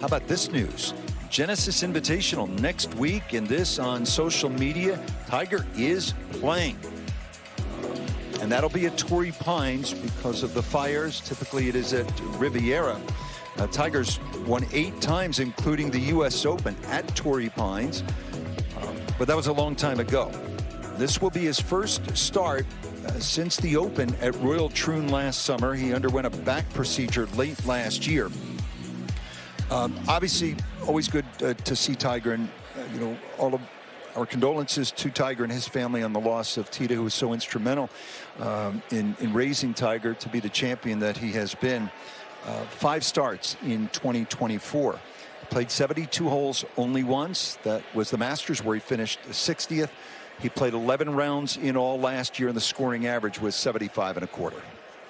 How about this news? Genesis Invitational next week, and this on social media. Tiger is playing. And that'll be at Torrey Pines because of the fires. Typically it is at Riviera. Tiger's won 8 times, including the U.S. Open at Torrey Pines. But that was a long time ago. This will be his first start since the Open at Royal Troon last summer. He underwent a back procedure late last year. Obviously, always good to see Tiger, and all of our condolences to Tiger and his family on the loss of Tita, who was so instrumental in raising Tiger to be the champion that he has been. 5 starts in 2024. Played 72 holes only once. That was the Masters, where he finished 60th. He played 11 rounds in all last year, and the scoring average was 75 1/4.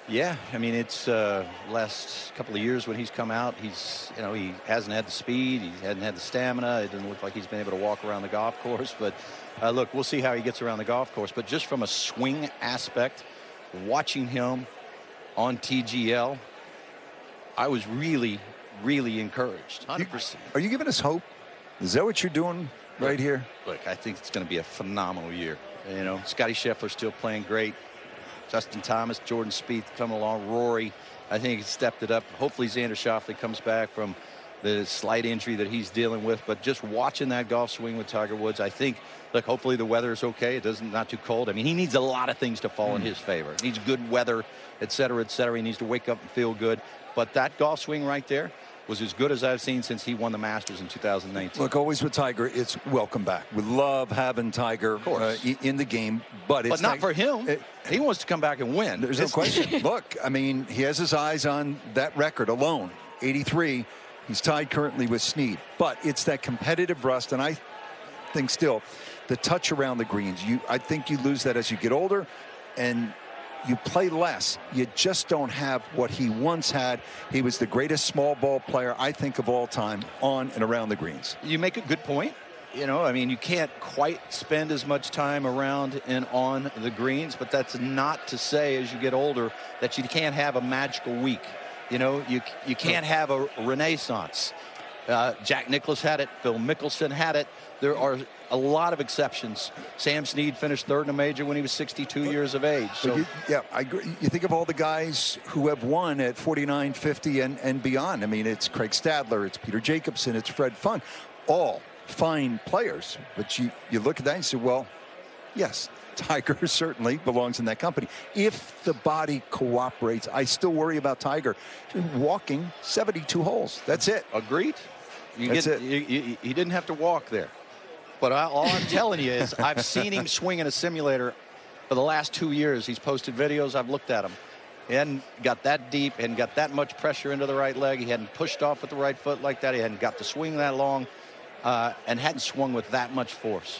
Yeah, I mean, it's last couple of years when he's come out, he's he hasn't had the speed, he hasn't had the stamina. It doesn't look like he's been able to walk around the golf course. But look, we'll see how he gets around the golf course. But just from a swing aspect, watching him on TGL, I was really encouraged. 100%. Are you giving us hope? Is that what you're doing right here? Look, I think it's going to be a phenomenal year. Scotty Scheffler's still playing great. Justin Thomas, Jordan Spieth coming along. Rory, I think he stepped it up. Hopefully Xander Schauffele comes back from the slight injury that he's dealing with. But just watching that golf swing with Tiger Woods, I think, look, hopefully the weather is okay. It doesn't, not too cold. I mean, he needs a lot of things to fall in his favor. He needs good weather, et cetera, et cetera. He needs to wake up and feel good. But that golf swing right there was as good as I've seen since he won the Masters in 2019. Look, always with Tiger, it's welcome back. We love having Tiger in the game, but it's not for him. He wants to come back and win. There's no question. Look, I mean, he has his eyes on that record alone. 83. He's tied currently with Snead, but it's that competitive rust, and I think still the touch around the greens. I think you lose that as you get older, and you play less. You just don't have what he once had. He was the greatest small ball player, I think, of all time on and around the greens. You make a good point. I mean, you can't quite spend as much time around and on the greens, but that's not to say as you get older that you can't have a magical week. You can't have a renaissance. Jack Nicklaus had it. Phil Mickelson had it. There are a lot of exceptions. Sam Snead finished 3rd in a major when he was 62 years of age. So I agree. You think of all the guys who have won at 49, 50, and beyond. I mean, it's Craig Stadler, it's Peter Jacobsen, it's Fred Fun, all fine players. But you look at that and say, well, yes, Tiger certainly belongs in that company. If the body cooperates, I still worry about Tiger walking 72 holes. That's it. Agreed. He didn't have to walk there. But all I'm telling you is I've seen him swing in a simulator for the last 2 years. He's posted videos. I've looked at him. He hadn't got that deep and got that much pressure into the right leg. He hadn't pushed off with the right foot like that. He hadn't got the swing that long and hadn't swung with that much force.